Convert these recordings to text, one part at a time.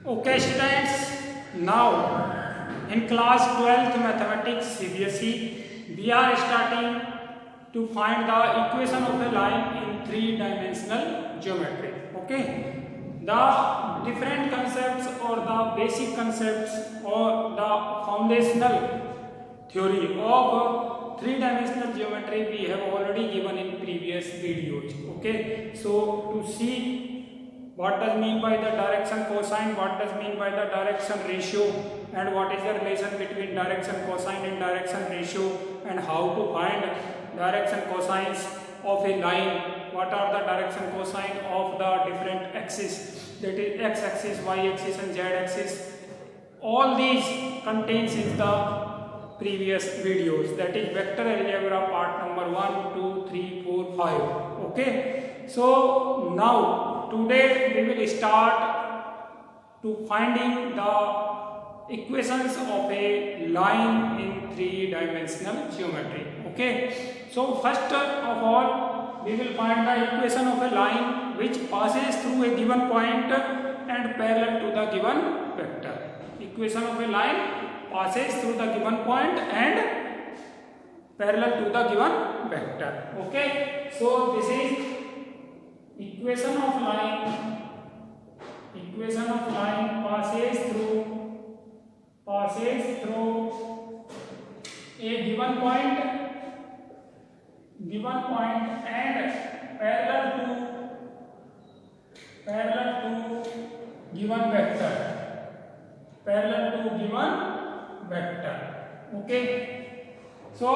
Okay students, now in class 12th mathematics CBSE we are starting to find the equation of a line in three-dimensional geometry. Okay, the different concepts or the basic concepts or the foundational theory of three-dimensional geometry we have already given in previous videos. Okay, so to see what does mean by the direction cosine, what does mean by the direction ratio, and what is the relation between direction cosine and direction ratio, and how to find direction cosines of a line, what are the direction cosine of the different axes, that is x axis, y axis and z axis. All these contains in the previous videos, that is vector algebra part number 1, 2, 3, 4, 5. Okay, so now today we will start to finding the equations of a line in three-dimensional geometry. Okay, so first of all we will find the equation of a line which passes through a given point and parallel to the given vector. Equation of a line passes through the given point and parallel to the given vector. Okay, so this is equation of line passes through a given point and parallel to given vector. Okay, so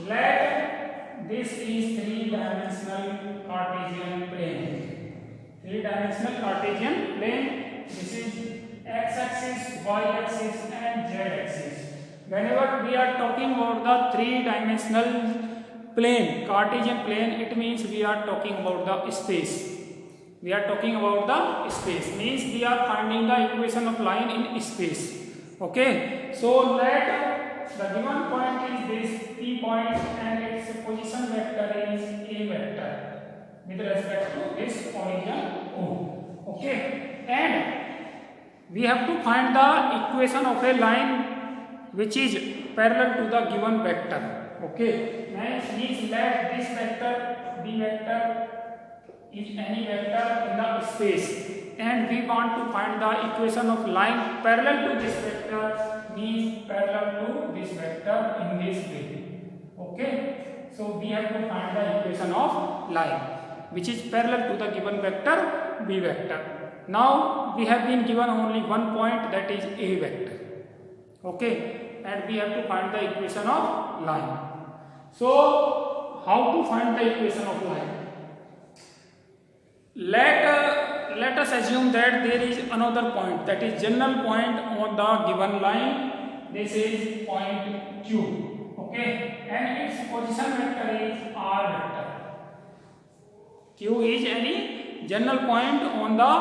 let this is three-dimensional Cartesian plane. This is x-axis, y-axis and z-axis. Whenever we are talking about the three-dimensional plane, Cartesian plane, it means we are talking about the space. Means we are finding the equation of line in space. Okay, so let the given point is this P point and its position vector is A vector with respect to this origin O. Okay, and we have to find the equation of a line which is parallel to the given vector. Okay, means let this vector B vector is any vector in the space, and we want to find the equation of line parallel to this vector, means parallel to this vector in this way. Okay, so we have to find the equation of line which is parallel to the given vector B vector. Now we have been given only one point, that is A vector. Okay, and we have to find the equation of line. So how to find the equation of line? Let us assume that there is another point, that is general point on the given line. This is point Q. Okay, and its position vector is R vector. Q is any general point on the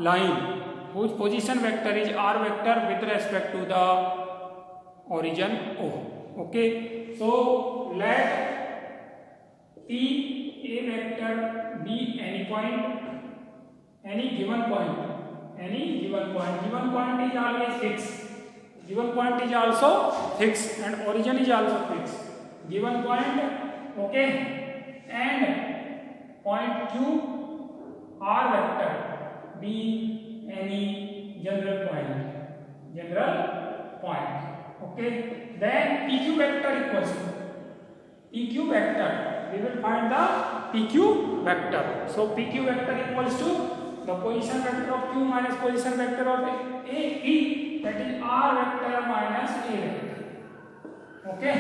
line whose position vector is R vector with respect to the origin O. Okay, so let P A vector be any point, any given point. Given point is always fixed. Given point is also fixed and origin is also fixed. Given point, okay, and point Q R vector be any general point. Okay, then PQ vector equals to PQ vector. We will find the PQ vector. So PQ vector equals to the position vector of Q minus position vector of A P, that is R vector minus A vector. Okay,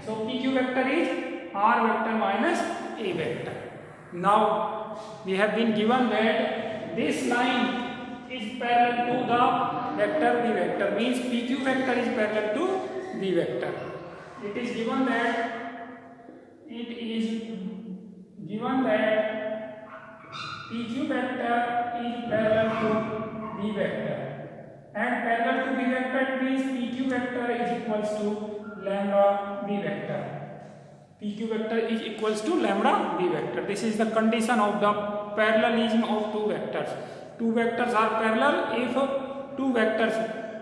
so PQ vector is R vector minus A vector. Now we have been given that this line is parallel to the vector B vector, means PQ vector is parallel to B vector. It is given that PQ vector is parallel to B vector, and parallel to B vector means PQ vector is equals to lambda B vector. PQ vector is equals to lambda B vector. This is the condition of the parallelism of two vectors. Two vectors are parallel if two vectors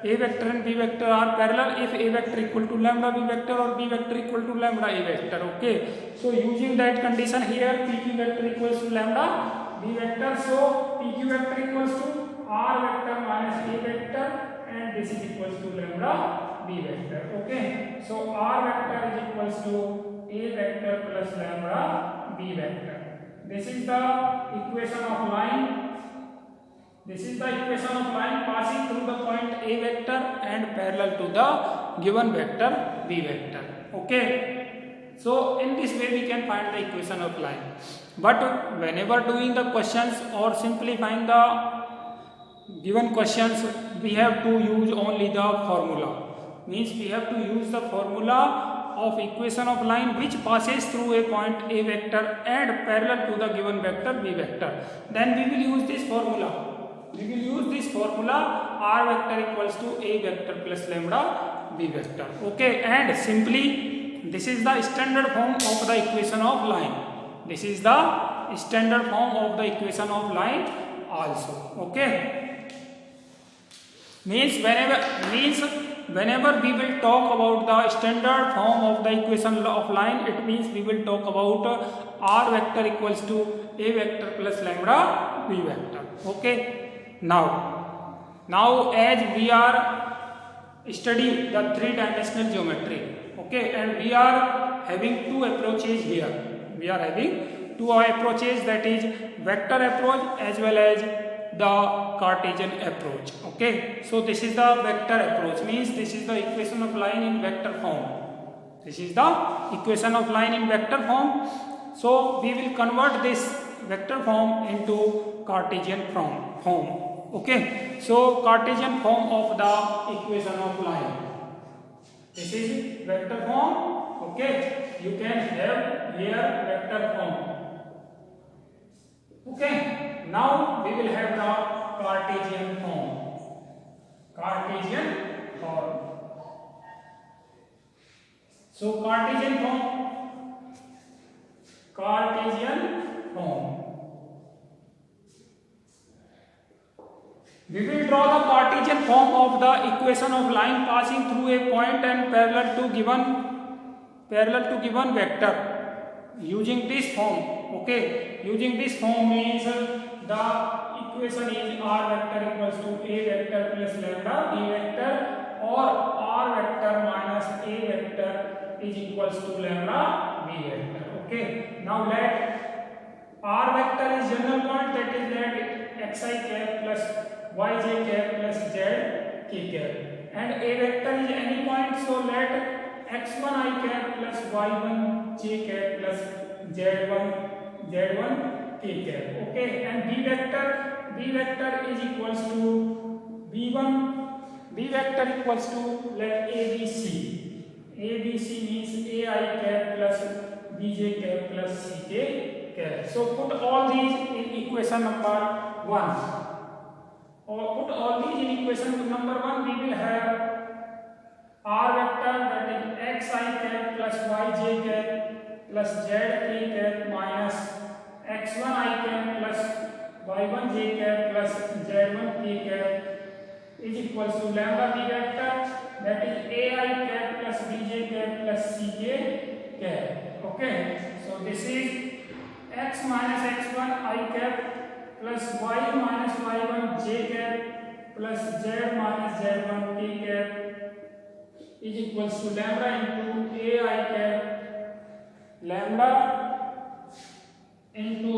a vector and b vector are parallel if a vector equal to lambda b vector or b vector equal to lambda a vector. Okay, so using that condition here, pq vector equals to lambda b vector, so pq vector equals to r vector minus a vector, and this is equals to lambda b vector. Okay, so r vector is equals to a vector plus lambda b vector. This is the equation of line. This is the equation of line passing through the point a vector and parallel to the given vector b vector. Okay, so in this way we can find the equation of line. But whenever doing the questions or simplifying the given questions, we have to use only the formula. Means we have to use the formula of equation of line which passes through a point a vector and parallel to the given vector b vector. Then we will use this formula. We will use this formula, r vector equals to a vector plus lambda b vector. Okay, and simply this is the standard form of the equation of line. This is the standard form of the equation of line also. Okay, means whenever we will talk about the standard form of the equation of line, it means we will talk about r vector equals to a vector plus lambda b vector. Okay, now as we are studying the three-dimensional geometry, okay, and we are having two approaches here. We are having two approaches, that is vector approach as well as the Cartesian approach. Okay, so this is the vector approach, means this is the equation of line in vector form. This is the equation of line in vector form. So we will convert this vector form into Cartesian form. Okay, so Cartesian form of the equation of line. This is vector form. Okay, you can have here vector form. Okay, now we will have the Cartesian form. Cartesian form. So Cartesian form. We will draw the Cartesian form of the equation of line passing through a point and parallel to given vector using this form. Okay, using this form means the equation is r vector equals to a vector plus lambda b vector, or r vector minus a vector is equals to lambda b vector. Okay, now let r vector is general point, that is let xi cap plus yj cap plus z k cap, and a vector is any point, so let x1 I cap plus y1 j cap plus z1 k cap. Okay, and b vector is equals to b vector equals to let abc means ai cap plus bj cap plus ck cap. So put all these in equation number 1. Or put all these in equation number 1, we will have r vector, that is xi cap plus yj cap plus zk cap minus x1 I cap plus y1 j cap plus z1 k cap is equals to lambda b vector, that is ai cap plus bj cap plus ck cap. Okay, so this is x minus x1 I cap plus y minus y1 j cap plus z minus z1 k cap is equals to lambda into ai cap lambda into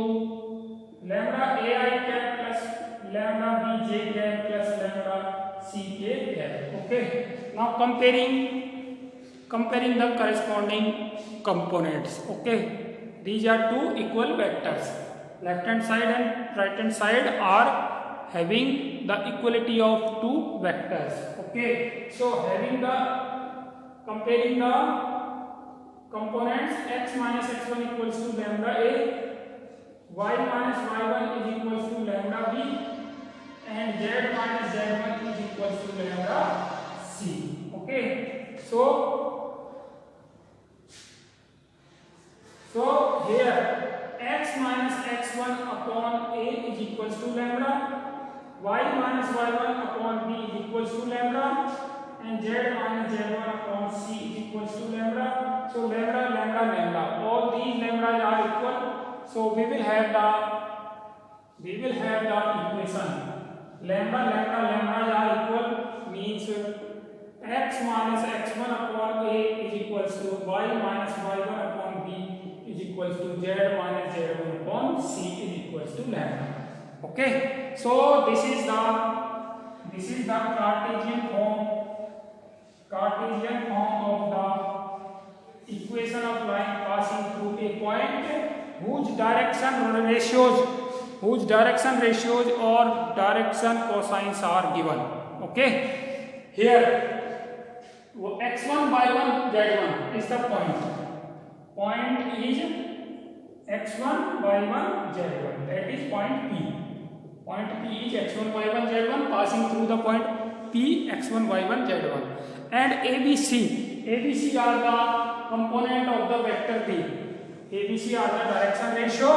lambda ai cap plus lambda bj cap plus lambda ck cap. Okay, now comparing the corresponding components. Okay, these are two equal vectors. Left hand side and right hand side are having the equality of two vectors. Okay, so comparing the components, x minus x1 equals to lambda a, y minus y1 is equals to lambda b, and z minus z1 is equals to lambda c. Okay, so here x minus x1 upon a is equals to lambda, y minus y1 upon b is equals to lambda, and z minus z1 upon c is equals to lambda. So lambda, lambda, lambda, all these lambdas are equal. So we will have the equation lambda, lambda, lambdas are equal, means x minus x1 upon a is equals to y minus y1 upon b is equals to z minus z1 upon c is equals to lambda. Okay, so this is the Cartesian form of the equation of line passing through a point whose direction ratios or direction cosines are given. Okay, here x1 y1 z1 is the point is x1 y1 z1, that is point P. Point P is x1 y1 z1 passing through the point P x1 y1 z1, and ABC are the component of the vector P. ABC are the direction ratio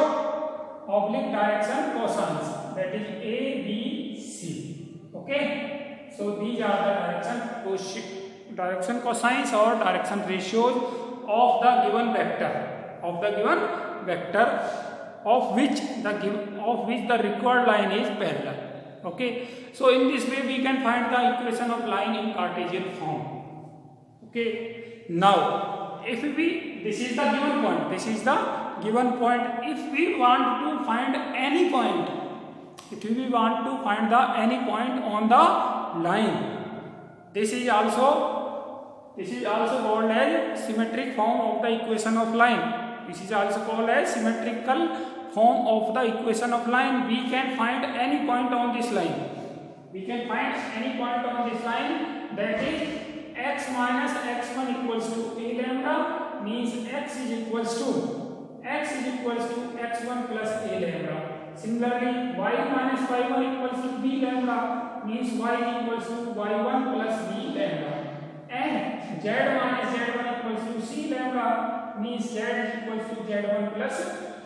oblique direction cosines, that is ABC. Okay, so these are the direction cosines or direction ratios of the given vector of which the required line is parallel. Okay, so in this way we can find the equation of line in Cartesian form. Okay, now this is the given point. If we want to find any point on the line, this is also called as symmetric form of the equation of line. This is also called as symmetrical form of the equation of line. We can find any point on this line. That is x minus x1 equals to a lambda, means x is equals to x1 plus a lambda. Similarly, y minus y1 equals to b lambda, means y is equals to y1 plus b lambda. And z minus z1 equals to c lambda, means z is equals to z1 plus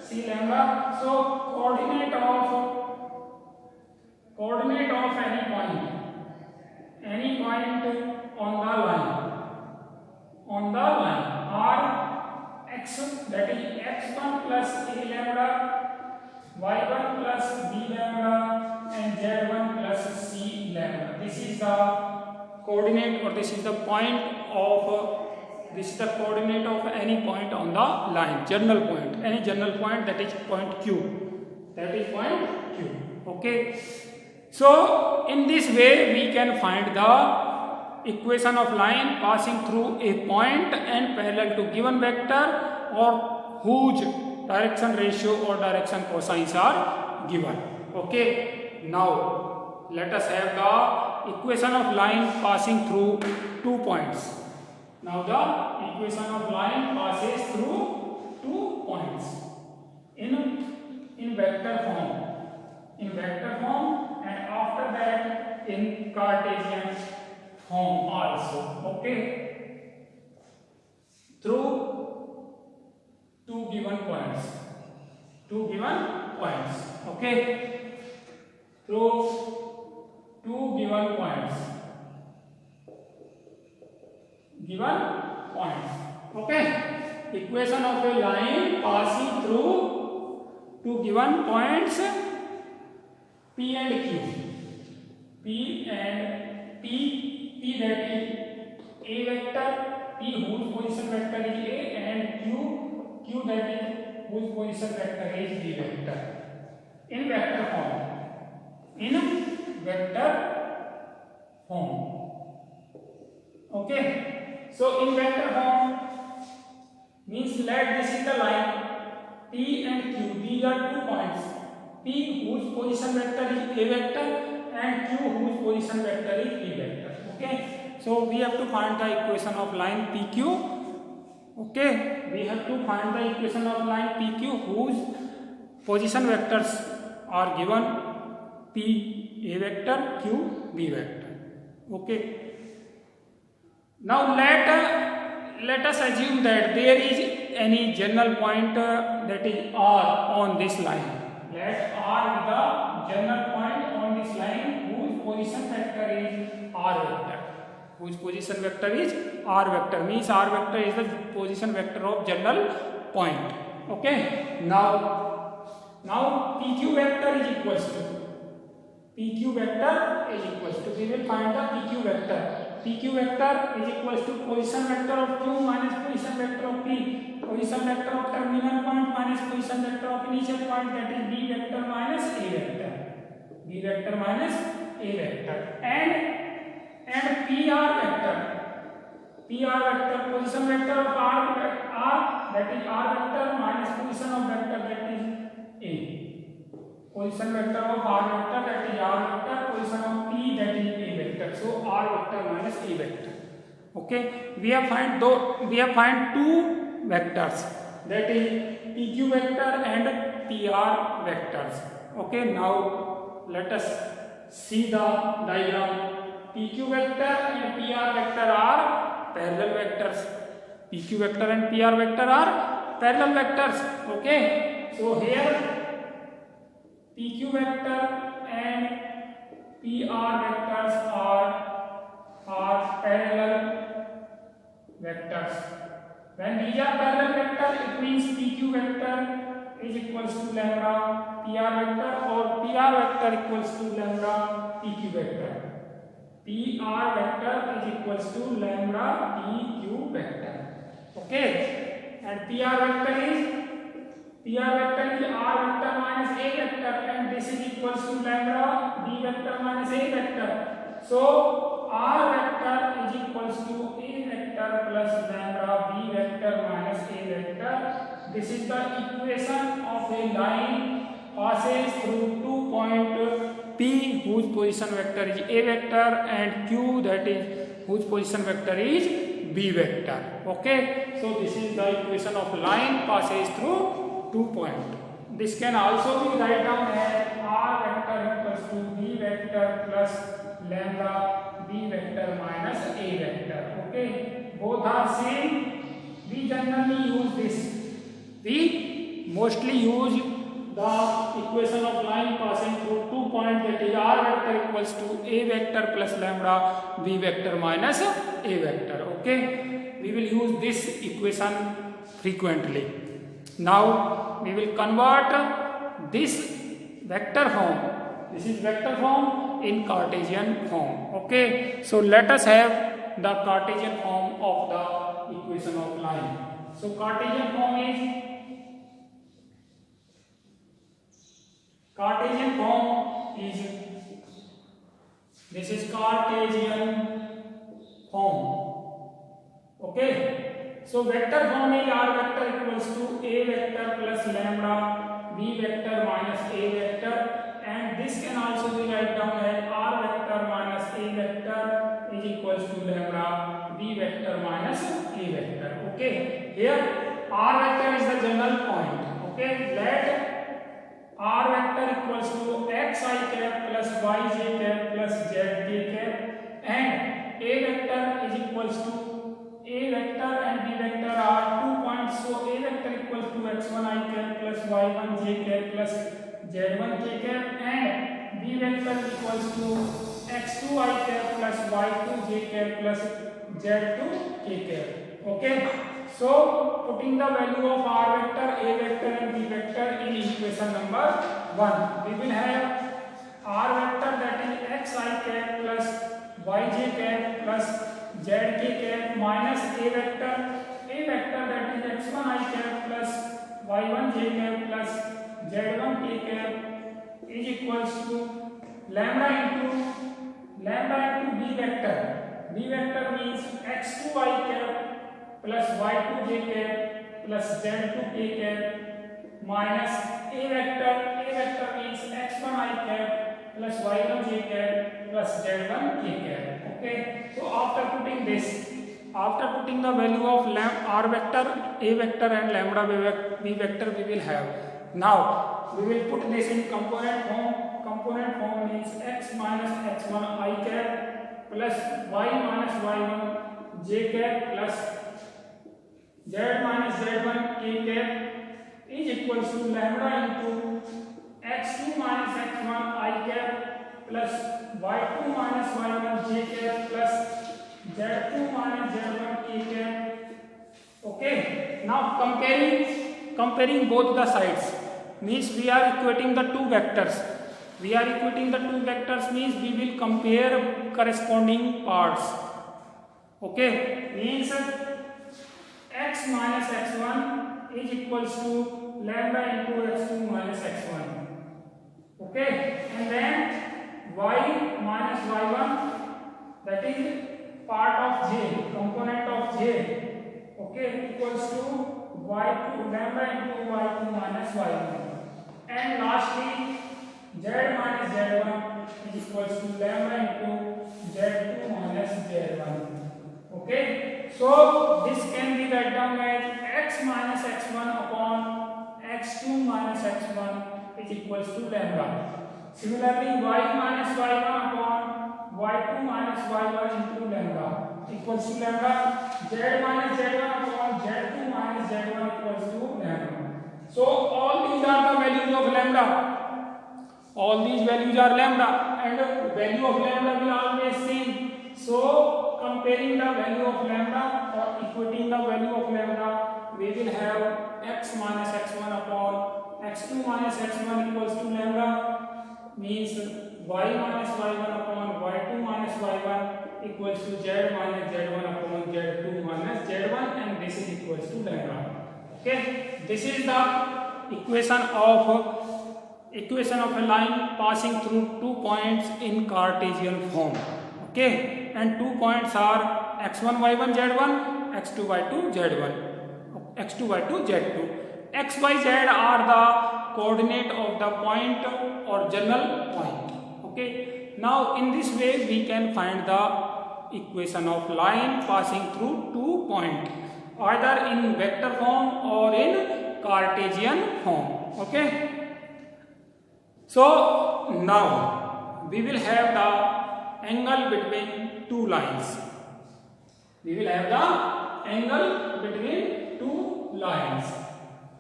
c lambda. So coordinate of any point on the line are x, that is x1 plus a lambda, y1 plus b lambda, and z1 plus c lambda. This is the coordinate, or this is the coordinate of any point on the line, general point, that is point Q. Okay, so in this way we can find the equation of line passing through a point and parallel to given vector or whose direction ratio or direction cosines are given. Okay, now let us have the equation of line passing through 2 points. Now the equation of line passes through 2 points in vector form, and after that in Cartesian form also. Okay, through two given points. Okay, through 2 given points. Okay, equation of a line passing through 2 given points P and Q. P that is a vector, P whose position vector is a, and Q that is whose position vector is b vector. In vector form. Okay, so in vector form means let this is the line P and Q. These are 2 points. P whose position vector is a vector and Q whose position vector is b vector. Okay, so we have to find the equation of line PQ. Okay, we have to find the equation of line PQ whose position vectors are given: P a vector, Q b vector. Okay, now let us assume that there is any general point that is R on this line. Let R be the general point on this line is r vector, whose position vector is r vector, means r vector is the position vector of general point. Okay, now pq vector is equals to, we will find the pq vector. PQ vector is equals to position vector of Q minus position vector of P, position vector of terminal point minus position vector of initial point, that is B vector minus A vector, and PR vector, position vector of R, that is R vector minus position of vector, that is A, position vector of R vector, that is R vector, position of P, that is A vector. So R vector minus A vector. Okay, we have find two vectors, that is PQ vector and PR vectors. Okay, now let us see the diagram. PQ vector and PR vector are parallel vectors. PQ vector and PR vector are parallel vectors. Okay, so here PQ vector and PR vectors are parallel vectors. When these are parallel vectors, it means PQ vector is equals to lambda PR vector, or PR vector equals to lambda PQ vector. PR vector is equals to lambda PQ vector. Okay, and PR vector is R vector minus A vector, and this is equals to lambda B vector minus A vector. So R vector is equals to A vector plus lambda B vector minus A vector. This is the equation of a line passes through 2 point P, whose position vector is A vector, and Q, that is whose position vector is B vector. Okay, so this is the equation of line passes through 2 points. This can also be written down as R vector equals to B vector plus lambda B vector minus A vector. Okay, both are same. We generally use this. We mostly use the equation of line passing through 2 points, that is R vector equals to A vector plus lambda B vector minus A vector. Okay, we will use this equation frequently. Now we will convert this vector form, this is vector form, in Cartesian form. Okay, so let us have the Cartesian form of the equation of line. So Cartesian form is this is Cartesian form. Okay, so vector form is R vector equals to A vector plus lambda B vector minus A vector, and this can also be written down as R vector minus A vector is equals to lambda B vector minus A vector. Okay, here R vector is the general point. Okay, let R vector equals to xi cap plus yj cap plus zk cap, and A vector is equals to A vector and B vector are 2 points, so A vector equals to x1 I cap plus y1 j cap plus z1 j cap, and B vector equals to x2 I cap plus y2 j cap plus z2 k cap. Okay, so putting the value of R vector, A vector and B vector in equation number 1, we will have R vector, that is xi cap plus yj cap plus zk cap minus A vector that is x1 I cap plus y1 j cap plus z1 k cap is equals to lambda into B vector. B vector means x2 I cap plus y2 j cap plus z2 k cap minus A vector means x1 I cap plus y1 j cap plus z1 k cap. Okay, so after putting the value of R vector, A vector and lambda B vector we will have. Now we will put this in component form. Component form means x minus x1 I cap plus y minus y1 j cap plus z minus z1 k cap is equals to lambda into x2 minus x1 I cap plus y2 minus y1 j cap plus z2 minus z1 k cap. Okay, now comparing both the sides means we are equating the two vectors. We are equating the two vectors means we will compare corresponding parts. Okay, means x minus x1 is equals to lambda into x2 minus x1. Okay, and then y minus y1, that is part of j, component of j, okay, equals to y2 lambda into y2 minus y1. And lastly z minus z1 is equals to lambda into z2 minus z1. Okay, so this can be written down as x minus x1 upon x2 minus x1 is equals to lambda. Similarly, y minus y1 upon y2 minus y1 into lambda equals to lambda. Z minus z1 upon z2 minus z1 equals to lambda. So all these are the values of lambda. All these values are lambda, and value of lambda will always same. So comparing the value of lambda or equating the value of lambda, we will have x minus x1 upon x2 minus x1 equals to lambda, means y minus y1 upon y2 minus y1 equals to z minus z1 upon z2 minus z1, and this is equals to lambda. Okay, this is the equation of a line passing through 2 points in Cartesian form. Okay, and 2 points are x1 y1 z1, x2 y2 z1, x2 y2 z2. X y z are the coordinate of the point or general point. Okay, now in this way we can find the equation of line passing through 2 points, either in vector form or in Cartesian form. Okay, so now we will have the angle between two lines. We will have the angle between two lines.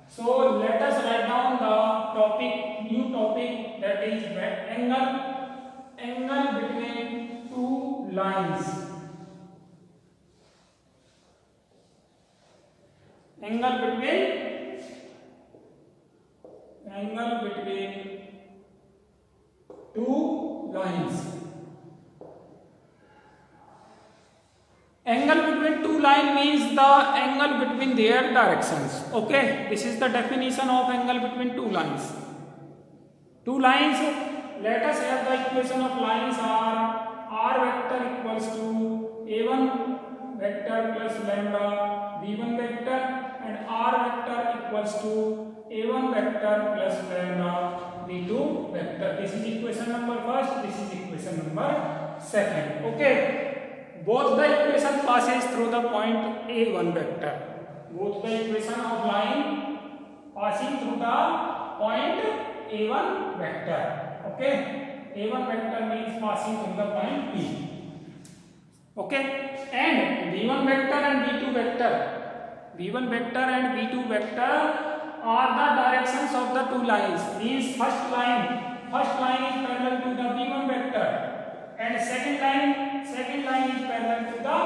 So let us write down the new topic, that is angle between two lines. Angle between two lines. Angle between two lines means the angle between their directions. Okay, this is the definition of angle between two lines. Two lines, let us have the equation of lines are r vector equals to a1 vector plus lambda b1 vector, and r vector equals to a1 vector plus lambda b2 vector. This is equation number first, this is equation number second. Okay, both the equation passes through the point a1 vector. Both the equation of line passing through the point a1 vector. Okay, a1 vector means passing through the point P. Okay, and b1 vector and b2 vector. b1 vector and b2 vector are the directions of the two lines. Means first line is parallel to the b1 vector, and second line is parallel to the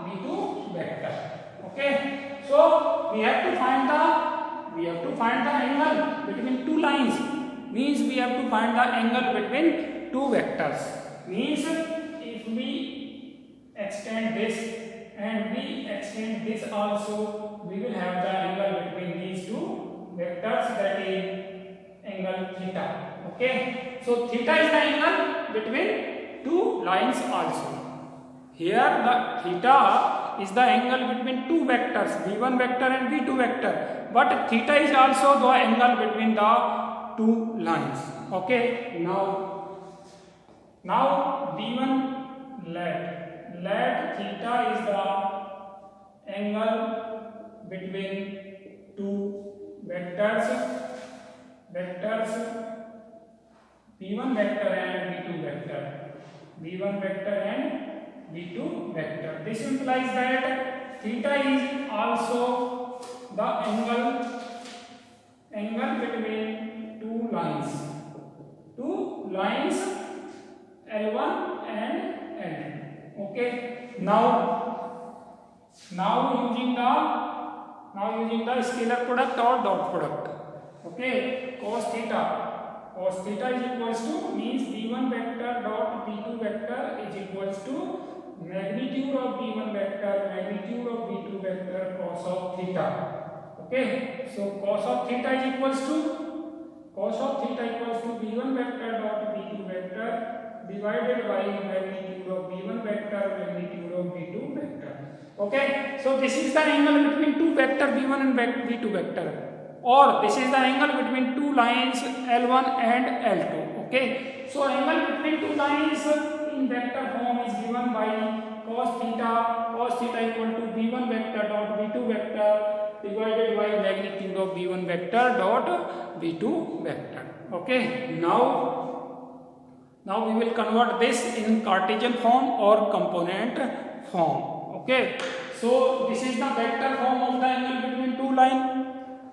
b2 vector. Okay, so we have to find the angle between two lines. Means we have to find the angle between two vectors. Means if we extend this and we extend this also, we will have the angle between these two vectors, that is angle theta. Okay, so theta is the angle between two lines also. Here the theta is the angle between two vectors, v1 vector and v2 vector, but theta is also the angle between the two lines. Okay, now b1 let theta is the angle between two vectors v1 vector and v2 vector. This implies that theta is also the angle between two lines L1 and L2. Okay. Now using the scalar product or dot product. Okay. Cos theta is equals to means b1 vector dot b2 vector is equals to magnitude of b1 vector magnitude of b2 vector cos of theta. Okay, so cos of theta is equals to b1 vector dot b2 vector divided by magnitude of b1 vector magnitude of b2 vector. Okay, so this is the angle between two vector b1 and b2 vector, or this is the angle between two lines L1 and L2. Okay, so angle between two lines in vector form is given by cos theta equal to b1 vector dot b2 vector divided by magnitude of b1 vector dot b2 vector. Okay, now we will convert this in Cartesian form or component form. Okay, so this is the vector form of the angle between two lines.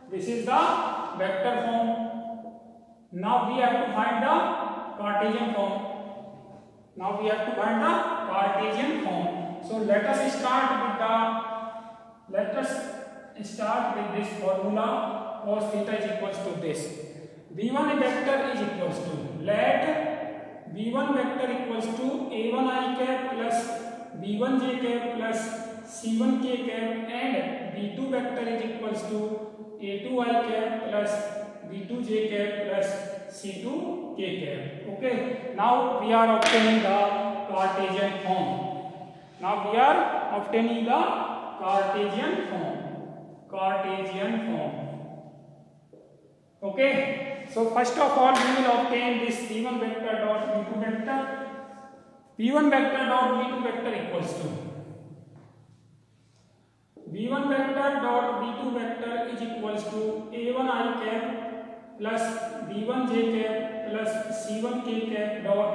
This is the vector form. Now we have to find the Cartesian form. So let us start with this formula. Cos theta is equals to this. B1 vector is equals to, let B1 vector equals to A1i cap plus B1j cap plus C1k cap, and B2 vector is equals to A2i cap plus B2j cap plus C2k cap. Okay, now we are obtaining the Cartesian form. Okay, so first of all we will obtain this B1 vector dot B2 vector. B1 vector dot B2 vector equals to B1 vector dot B2 vector is equals to A1i cap plus B1j cap plus C1k cap dot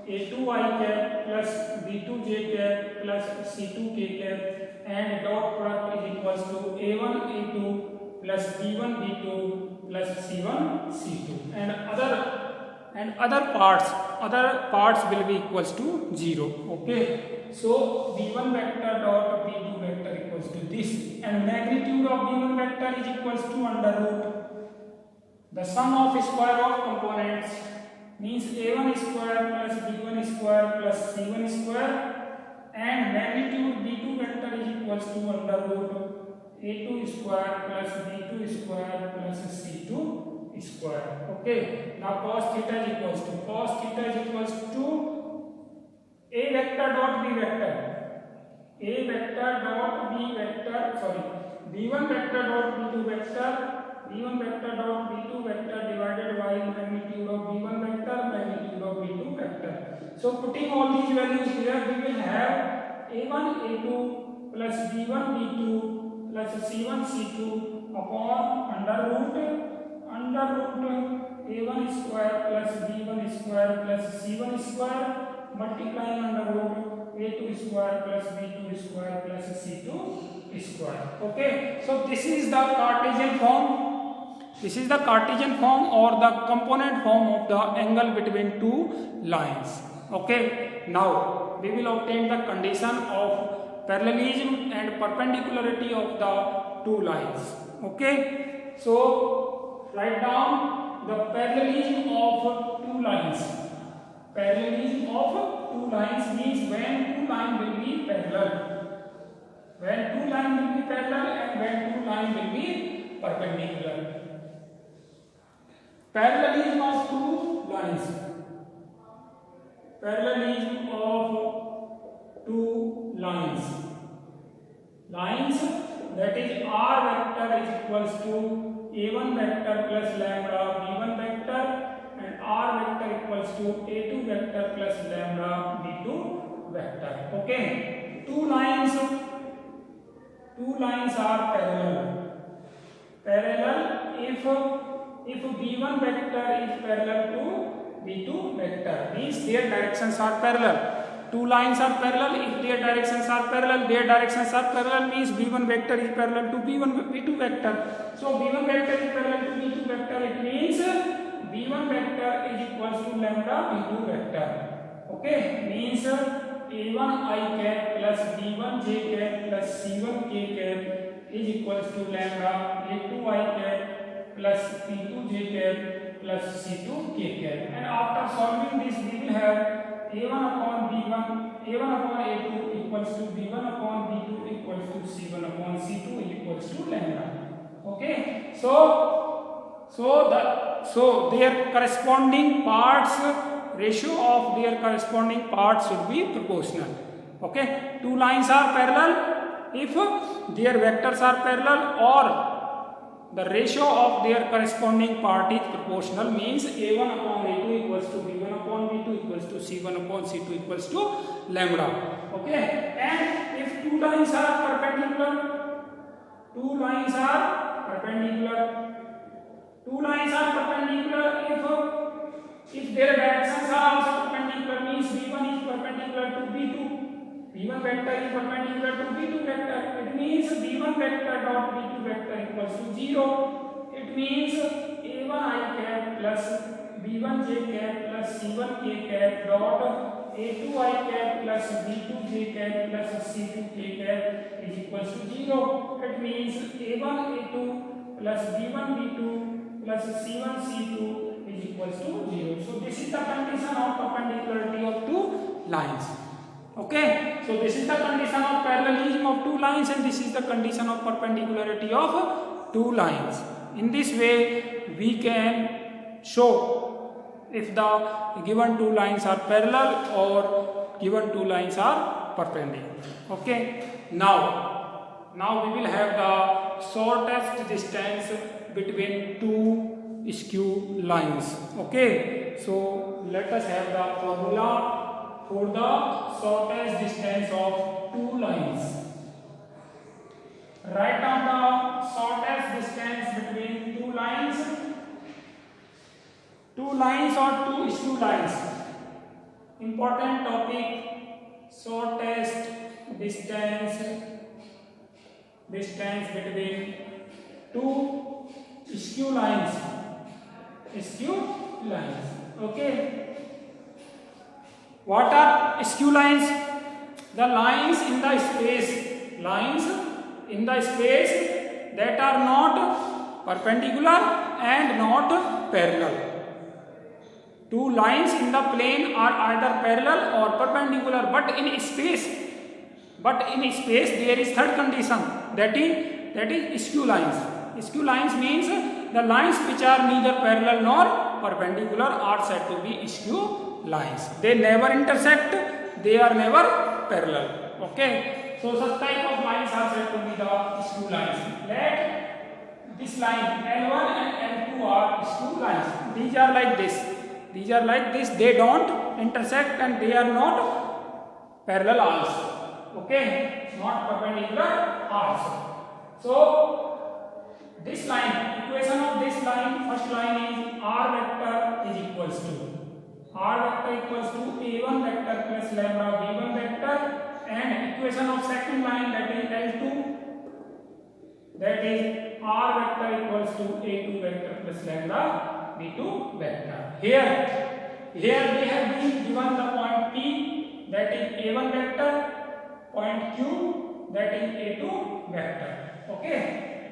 A2i cap plus B2j cap plus C2k cap, and dot product is equals to A1 A2 plus B1 B2 plus C1 C2, and other parts will be equals to 0. Okay, so B1 vector dot B2 vector equals to this, and magnitude of B1 vector is equals to under root the sum of square of components, means A1 square plus B1 square plus C1 square, and magnitude B2 vector is equals to under root A2 square plus B2 square plus C2 square. Okay, now cos theta is equals to A vector dot B vector B1 vector dot B2 vector divided by magnitude of B1 vector magnitude of B2 vector. So putting all these values here, we will have A1 A2 plus B1 B2 plus C1 C2 upon under root A1 square plus B1 square plus C1 square multiplying under root A2 square plus B2 square plus C2 square. Okay, so this is the Cartesian form or the component form of the angle between two lines. Okay, now we will obtain the condition of parallelism and perpendicularity of the two lines. Okay, so write down the parallelism of two lines. Parallelism of two lines means when two lines will be parallel. And when two lines will be perpendicular. Parallelism of two lines. Lines that is R vector is equals to A1 vector plus lambda B1 vector, and R vector equals to A2 vector plus lambda B2 vector. Okay, two lines are parallel if B1 vector is parallel to B2 vector, means their directions are parallel. Two lines are parallel if their directions are parallel. Means B1 vector is parallel to B2 vector. So B1 vector is parallel to B2 vector. It means B1 vector is equals to lambda B2 vector. Okay, means a1 I cap plus b1 j cap plus c1 k cap is equals to lambda a2 I cap plus p2 j cap plus c2 k cap. And after solving this, we will have a1 upon b1, a1 upon a2 equals to b1 upon b2 equals to c1 upon c2 equals to lambda. Okay, so their corresponding parts, ratio of their corresponding parts should be proportional. Okay, two lines are parallel if their vectors are parallel or the ratio of their corresponding part is proportional, means a1 upon a2 equals to b1 upon b2 equals to c1 upon c2 equals to lambda. Okay, and if two lines are perpendicular, two lines are perpendicular if their directions are also perpendicular, means b1 is perpendicular to b2, b1 vector is perpendicular to b2 vector, it means b1 vector dot b2 vector equals to 0. It means a1 I cap plus b1 j cap plus c1 k cap dot a2 I cap plus b2 j cap plus c2 k cap is equals to 0. It means a1 a2 plus b1 b2 plus c1 c2 is equals to 0. So this is the condition of perpendicularity of two lines. Okay, so this is the condition of parallelism of two lines, and this is the condition of perpendicularity of two lines. In this way we can show if the given two lines are parallel or given two lines are perpendicular. Okay, now we will have the shortest distance between two skew lines. Okay, so let us have the formula for the shortest distance of two lines. Write down the shortest distance between two lines or two skew lines. Important topic, shortest distance between two skew lines. Okay, what are skew lines? The lines in the space that are not perpendicular and not parallel. Two lines in the plane are either parallel or perpendicular, but in space there is third condition, that is skew lines. Skew lines means the lines which are neither parallel nor perpendicular are said to be skew lines. They never intersect, they are never parallel. Okay, so such type of lines are said to be the skew lines. Let this line L1 and L2 are skew lines. These are like this, they don't intersect and they are not parallel also. Okay, not perpendicular also. So this line, equation of this line, first line is r vector is equals to a1 vector plus lambda b1 vector, and equation of second line, that is L2, that is r vector equals to a2 vector plus lambda b2 vector. Here we have been given the point P, that is a1 vector, point Q, that is a2 vector. Okay,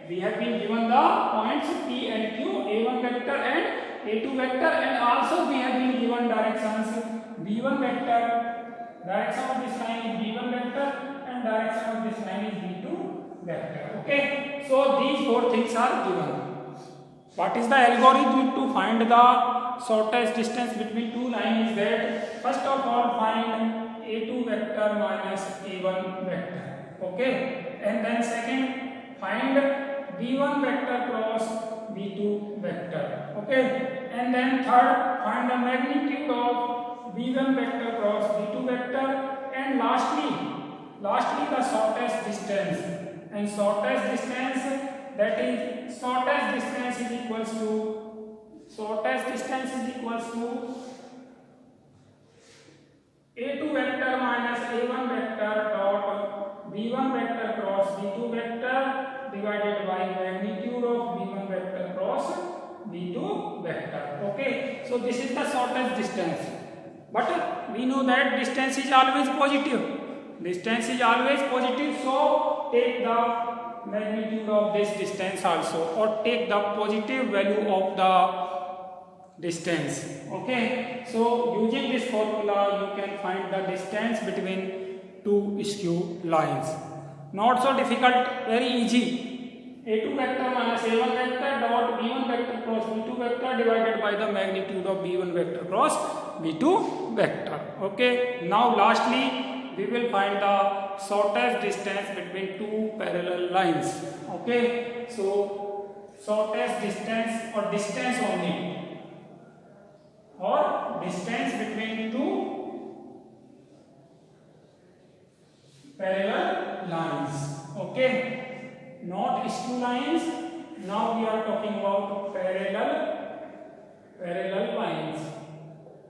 we have been given the points P and Q, a1 vector and a2 vector, and also we have been given directions b1 vector, direction of this line is b1 vector, and direction of this line is b2 vector. Okay, so these four things are given. What is the algorithm to find the shortest distance between two lines? Is that first of all find a2 vector minus a1 vector. Okay, and then second find b1 vector cross b2 vector. Okay, and then third find the magnitude of b1 vector cross b2 vector, and lastly the shortest distance. And shortest distance is equals to a2 vector minus a1 vector dot b1 vector cross b2 vector divided by magnitude of b1 vector cross b2 vector. Okay, so this is the shortest distance, but we know that distance is always positive. Distance is always positive, so take the magnitude of this distance also, or take the positive value of the distance. Okay, so using this formula you can find the distance between two skew lines. Not so difficult, very easy. A2 vector minus A1 vector dot B1 vector cross B2 vector divided by the magnitude of B1 vector cross B2 vector. Okay, now lastly we will find the shortest distance between two parallel lines. Okay, so shortest distance or distance only, or distance between two parallel lines. Okay, not skew lines. Now we are talking about parallel lines.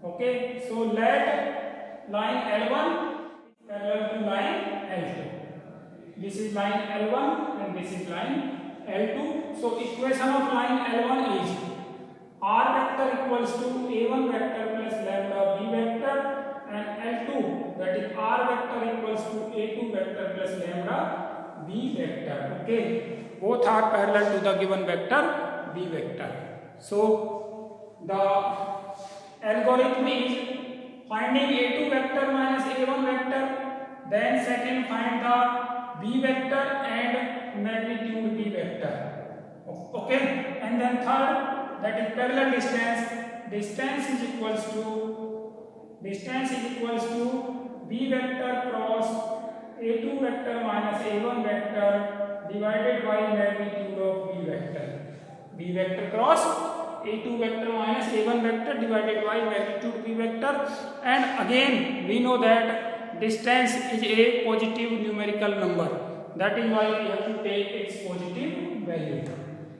Okay, so let line L1 parallel to line L2. This is line L1 and this is line L2. So equation of line L1 is R vector equals to A1 vector plus lambda B vector, and L2, that is R vector equals to A2 vector plus lambda B vector. Okay, both are parallel to the given vector B vector. So the algorithm is finding A2 vector minus A1 vector, then second find the B vector and magnitude B vector. Okay, and then third, that is parallel distance. Distance is equals to B vector cross A2 vector minus A1 vector divided by magnitude of B vector. B vector cross A2 vector minus A1 vector divided by magnitude B vector. And again we know that distance is a positive numerical number. That is why we have to take its positive value.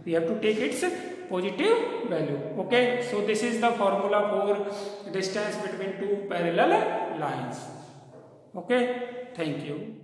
We have to take its positive value. Okay, so this is the formula for distance between two parallel lines. Okay, thank you.